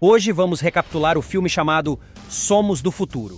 Hoje vamos recapitular o filme chamado Somos do Futuro.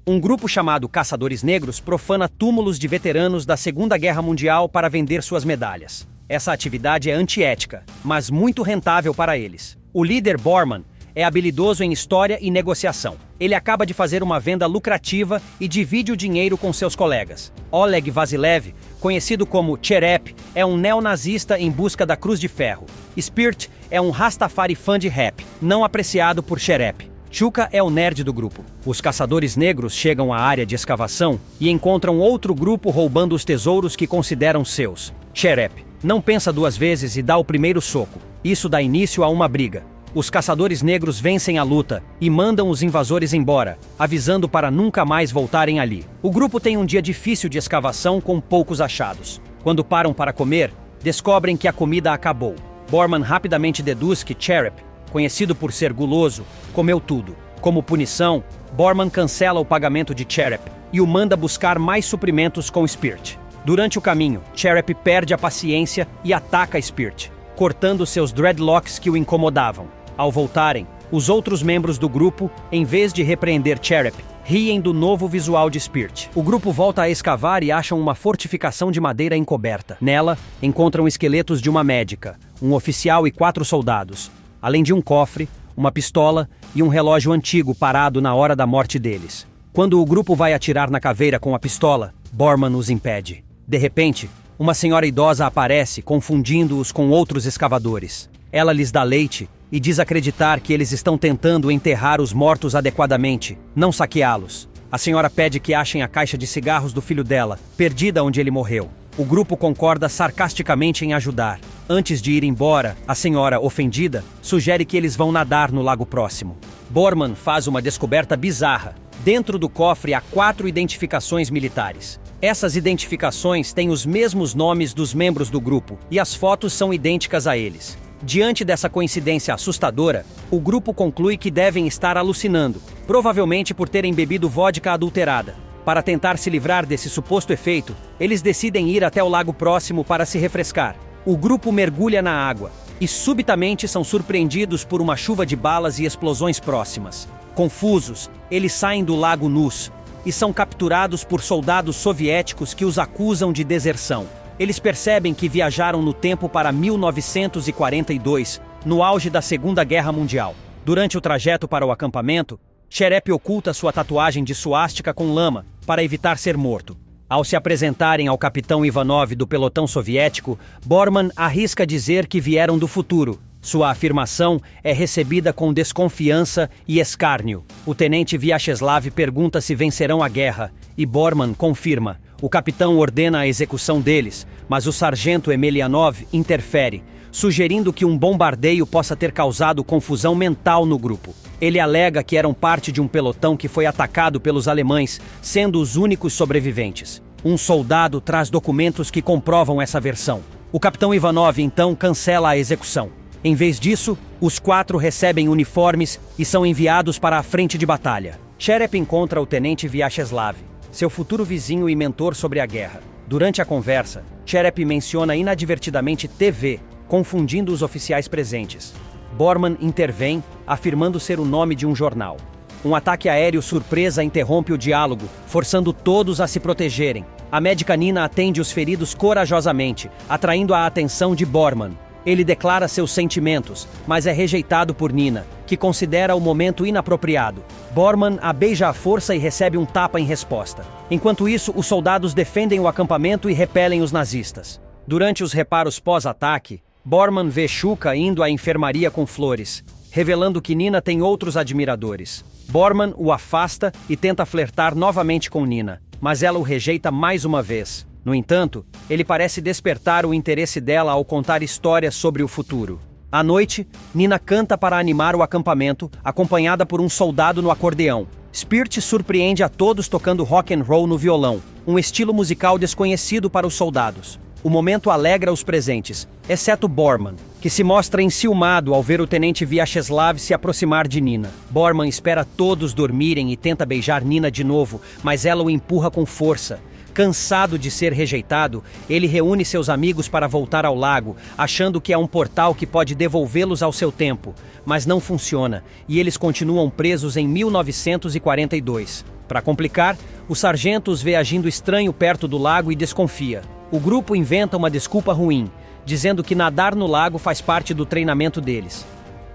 Um grupo chamado Caçadores Negros profana túmulos de veteranos da Segunda Guerra Mundial para vender suas medalhas. Essa atividade é antiética, mas muito rentável para eles. O líder Borman é habilidoso em história e negociação. Ele acaba de fazer uma venda lucrativa e divide o dinheiro com seus colegas. Oleg Vasilev, conhecido como Cherep, é um neonazista em busca da Cruz de Ferro. Spirit é um Rastafari fã de rap, não apreciado por Cherep. Chuka é o nerd do grupo. Os caçadores negros chegam à área de escavação e encontram outro grupo roubando os tesouros que consideram seus. Cherep não pensa duas vezes e dá o primeiro soco. Isso dá início a uma briga. Os caçadores negros vencem a luta e mandam os invasores embora, avisando para nunca mais voltarem ali. O grupo tem um dia difícil de escavação com poucos achados. Quando param para comer, descobrem que a comida acabou. Borman rapidamente deduz que Cherep, conhecido por ser guloso, comeu tudo. Como punição, Borman cancela o pagamento de Cherep e o manda buscar mais suprimentos com Spirit. Durante o caminho, Cherep perde a paciência e ataca Spirit, cortando seus dreadlocks que o incomodavam. Ao voltarem, os outros membros do grupo, em vez de repreender Cherep, riem do novo visual de Spirit. O grupo volta a escavar e acham uma fortificação de madeira encoberta. Nela, encontram esqueletos de uma médica, um oficial e 4 soldados, além de um cofre, uma pistola e um relógio antigo parado na hora da morte deles. Quando o grupo vai atirar na caveira com a pistola, Borman os impede. De repente, uma senhora idosa aparece, confundindo-os com outros escavadores. Ela lhes dá leite e diz acreditar que eles estão tentando enterrar os mortos adequadamente, não saqueá-los. A senhora pede que achem a caixa de cigarros do filho dela, perdida onde ele morreu. O grupo concorda sarcasticamente em ajudar. Antes de ir embora, a senhora, ofendida, sugere que eles vão nadar no lago próximo. Borman faz uma descoberta bizarra. Dentro do cofre há 4 identificações militares. Essas identificações têm os mesmos nomes dos membros do grupo e as fotos são idênticas a eles. Diante dessa coincidência assustadora, o grupo conclui que devem estar alucinando, provavelmente por terem bebido vodka adulterada. Para tentar se livrar desse suposto efeito, eles decidem ir até o lago próximo para se refrescar. O grupo mergulha na água e subitamente são surpreendidos por uma chuva de balas e explosões próximas. Confusos, eles saem do lago nus e são capturados por soldados soviéticos que os acusam de deserção. Eles percebem que viajaram no tempo para 1942, no auge da Segunda Guerra Mundial. Durante o trajeto para o acampamento, Cherep oculta sua tatuagem de suástica com lama para evitar ser morto. Ao se apresentarem ao capitão Ivanov do pelotão soviético, Borman arrisca dizer que vieram do futuro. Sua afirmação é recebida com desconfiança e escárnio. O tenente Vyacheslav pergunta se vencerão a guerra, e Borman confirma. O capitão ordena a execução deles, mas o sargento Emelianov interfere, sugerindo que um bombardeio possa ter causado confusão mental no grupo. Ele alega que eram parte de um pelotão que foi atacado pelos alemães, sendo os únicos sobreviventes. Um soldado traz documentos que comprovam essa versão. O capitão Ivanov então cancela a execução. Em vez disso, os 4 recebem uniformes e são enviados para a frente de batalha. Cherep encontra o tenente Vyacheslav, seu futuro vizinho e mentor sobre a guerra. Durante a conversa, Cherep menciona inadvertidamente TV, confundindo os oficiais presentes. Borman intervém, afirmando ser o nome de um jornal. Um ataque aéreo surpresa interrompe o diálogo, forçando todos a se protegerem. A médica Nina atende os feridos corajosamente, atraindo a atenção de Borman. Ele declara seus sentimentos, mas é rejeitado por Nina, que considera o momento inapropriado. Borman a beija à força e recebe um tapa em resposta. Enquanto isso, os soldados defendem o acampamento e repelem os nazistas. Durante os reparos pós-ataque, Borman vê Chuka indo à enfermaria com flores, revelando que Nina tem outros admiradores. Borman o afasta e tenta flertar novamente com Nina, mas ela o rejeita mais uma vez. No entanto, ele parece despertar o interesse dela ao contar histórias sobre o futuro. À noite, Nina canta para animar o acampamento, acompanhada por um soldado no acordeão. Spirit surpreende a todos tocando rock and roll no violão, um estilo musical desconhecido para os soldados. O momento alegra os presentes, exceto Borman, que se mostra enciumado ao ver o tenente Vyacheslav se aproximar de Nina. Borman espera todos dormirem e tenta beijar Nina de novo, mas ela o empurra com força. Cansado de ser rejeitado, ele reúne seus amigos para voltar ao lago, achando que é um portal que pode devolvê-los ao seu tempo, mas não funciona, e eles continuam presos em 1942. Para complicar, o sargento os vê agindo estranho perto do lago e desconfia. O grupo inventa uma desculpa ruim, dizendo que nadar no lago faz parte do treinamento deles.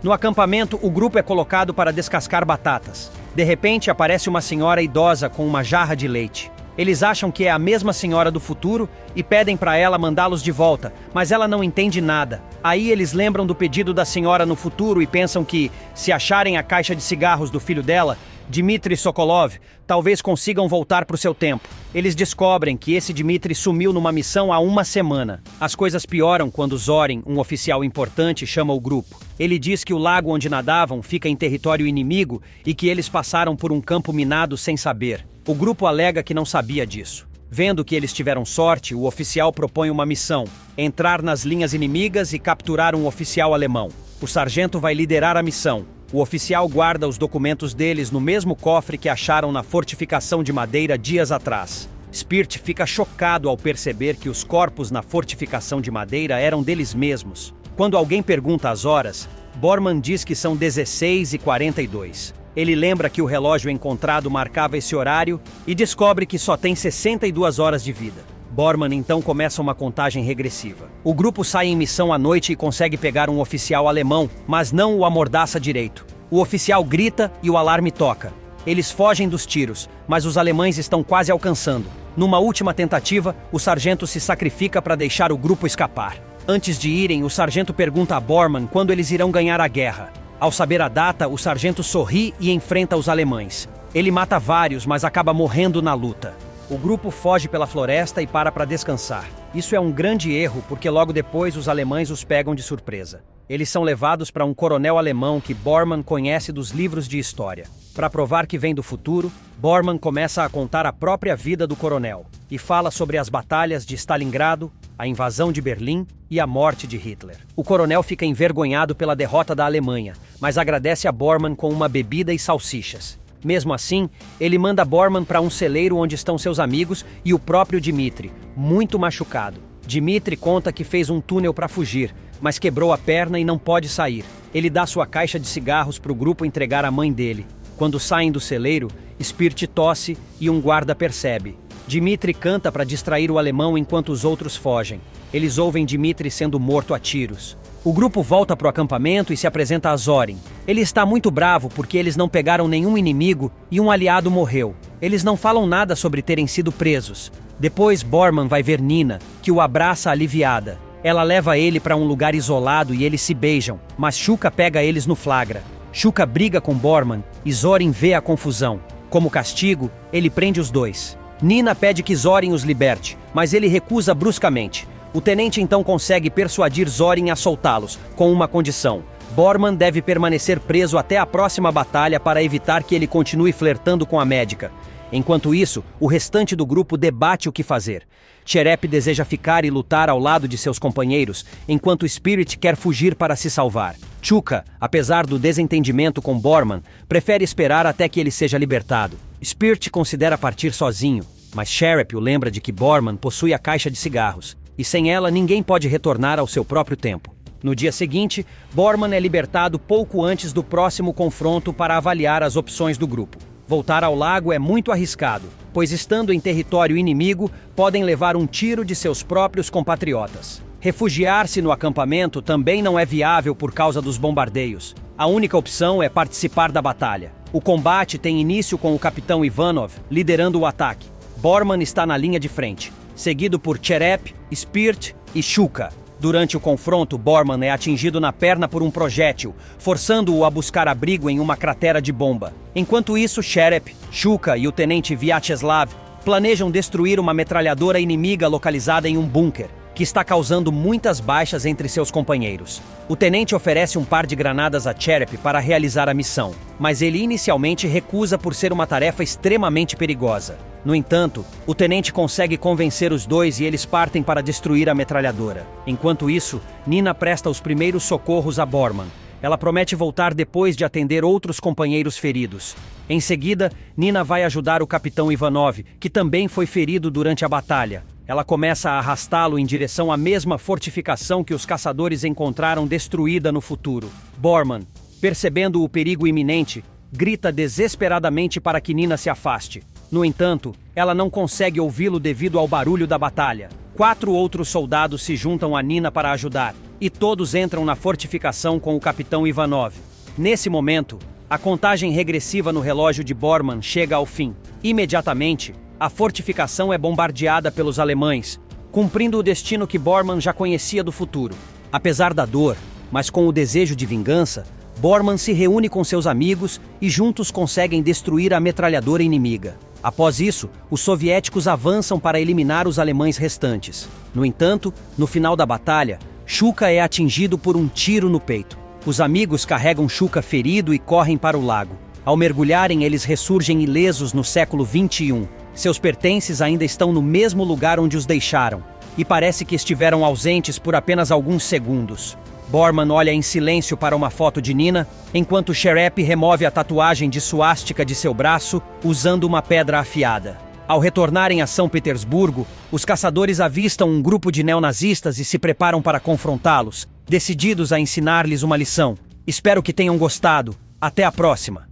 No acampamento, o grupo é colocado para descascar batatas. De repente, aparece uma senhora idosa com uma jarra de leite. Eles acham que é a mesma senhora do futuro e pedem para ela mandá-los de volta, mas ela não entende nada. Aí eles lembram do pedido da senhora no futuro e pensam que, se acharem a caixa de cigarros do filho dela, Dmitry Sokolov, talvez consigam voltar para o seu tempo. Eles descobrem que esse Dmitry sumiu numa missão há uma semana. As coisas pioram quando Zorin, um oficial importante, chama o grupo. Ele diz que o lago onde nadavam fica em território inimigo e que eles passaram por um campo minado sem saber. O grupo alega que não sabia disso. Vendo que eles tiveram sorte, o oficial propõe uma missão: entrar nas linhas inimigas e capturar um oficial alemão. O sargento vai liderar a missão. O oficial guarda os documentos deles no mesmo cofre que acharam na fortificação de madeira dias atrás. Spirt fica chocado ao perceber que os corpos na fortificação de madeira eram deles mesmos. Quando alguém pergunta as horas, Bormann diz que são 16h42. Ele lembra que o relógio encontrado marcava esse horário e descobre que só tem 62 horas de vida. Bormann então começa uma contagem regressiva. O grupo sai em missão à noite e consegue pegar um oficial alemão, mas não o amordaça direito. O oficial grita e o alarme toca. Eles fogem dos tiros, mas os alemães estão quase alcançando. Numa última tentativa, o sargento se sacrifica para deixar o grupo escapar. Antes de irem, o sargento pergunta a Bormann quando eles irão ganhar a guerra. Ao saber a data, o sargento sorri e enfrenta os alemães. Ele mata vários, mas acaba morrendo na luta. O grupo foge pela floresta e para descansar. Isso é um grande erro, porque logo depois os alemães os pegam de surpresa. Eles são levados para um coronel alemão que Bormann conhece dos livros de história. Para provar que vem do futuro, Bormann começa a contar a própria vida do coronel e fala sobre as batalhas de Stalingrado, a invasão de Berlim e a morte de Hitler. O coronel fica envergonhado pela derrota da Alemanha, mas agradece a Bormann com uma bebida e salsichas. Mesmo assim, ele manda Bormann para um celeiro onde estão seus amigos e o próprio Dmitry, muito machucado. Dmitry conta que fez um túnel para fugir, mas quebrou a perna e não pode sair. Ele dá sua caixa de cigarros para o grupo entregar à mãe dele. Quando saem do celeiro, Spirt tosse e um guarda percebe. Dmitry canta para distrair o alemão enquanto os outros fogem. Eles ouvem Dmitry sendo morto a tiros. O grupo volta para o acampamento e se apresenta a Zorin. Ele está muito bravo porque eles não pegaram nenhum inimigo e um aliado morreu. Eles não falam nada sobre terem sido presos. Depois Bormann vai ver Nina, que o abraça aliviada. Ela leva ele para um lugar isolado e eles se beijam, mas Shuka pega eles no flagra. Shuka briga com Bormann e Zorin vê a confusão. Como castigo, ele prende os dois. Nina pede que Zorin os liberte, mas ele recusa bruscamente. O tenente então consegue persuadir Zorin a soltá-los, com uma condição: Bormann deve permanecer preso até a próxima batalha para evitar que ele continue flertando com a médica. Enquanto isso, o restante do grupo debate o que fazer. Cherep deseja ficar e lutar ao lado de seus companheiros, enquanto Spirit quer fugir para se salvar. Shuka, apesar do desentendimento com Bormann, prefere esperar até que ele seja libertado. Spirit considera partir sozinho, mas Cherep o lembra de que Bormann possui a caixa de cigarros, e sem ela ninguém pode retornar ao seu próprio tempo. No dia seguinte, Bormann é libertado pouco antes do próximo confronto para avaliar as opções do grupo. Voltar ao lago é muito arriscado, pois estando em território inimigo, podem levar um tiro de seus próprios compatriotas. Refugiar-se no acampamento também não é viável por causa dos bombardeios. A única opção é participar da batalha. O combate tem início com o capitão Ivanov liderando o ataque. Bormann está na linha de frente, seguido por Cherep, Spirt e Shuka. Durante o confronto, Bormann é atingido na perna por um projétil, forçando-o a buscar abrigo em uma cratera de bomba. Enquanto isso, Cherep, Shuka e o tenente Vyacheslav planejam destruir uma metralhadora inimiga localizada em um bunker, que está causando muitas baixas entre seus companheiros. O tenente oferece um par de granadas a Cherep para realizar a missão, mas ele inicialmente recusa por ser uma tarefa extremamente perigosa. No entanto, o tenente consegue convencer os dois e eles partem para destruir a metralhadora. Enquanto isso, Nina presta os primeiros socorros a Bormann. ela promete voltar depois de atender outros companheiros feridos. Em seguida, Nina vai ajudar o Capitão Ivanov, que também foi ferido durante a batalha. Ela começa a arrastá-lo em direção à mesma fortificação que os caçadores encontraram destruída no futuro. Bormann, percebendo o perigo iminente, grita desesperadamente para que Nina se afaste. No entanto, ela não consegue ouvi-lo devido ao barulho da batalha. 4 outros soldados se juntam a Nina para ajudar, e todos entram na fortificação com o Capitão Ivanov. Nesse momento, a contagem regressiva no relógio de Bormann chega ao fim. Imediatamente, a fortificação é bombardeada pelos alemães, cumprindo o destino que Bormann já conhecia do futuro. Apesar da dor, mas com o desejo de vingança, Bormann se reúne com seus amigos e juntos conseguem destruir a metralhadora inimiga. Após isso, os soviéticos avançam para eliminar os alemães restantes. No entanto, no final da batalha, Shuka é atingido por um tiro no peito. Os amigos carregam Shuka ferido e correm para o lago. Ao mergulharem, eles ressurgem ilesos no século XXI. Seus pertences ainda estão no mesmo lugar onde os deixaram, e parece que estiveram ausentes por apenas alguns segundos. Bormann olha em silêncio para uma foto de Nina, enquanto Sherep remove a tatuagem de suástica de seu braço, usando uma pedra afiada. Ao retornarem a São Petersburgo, os caçadores avistam um grupo de neonazistas e se preparam para confrontá-los, decididos a ensinar-lhes uma lição. Espero que tenham gostado. Até a próxima!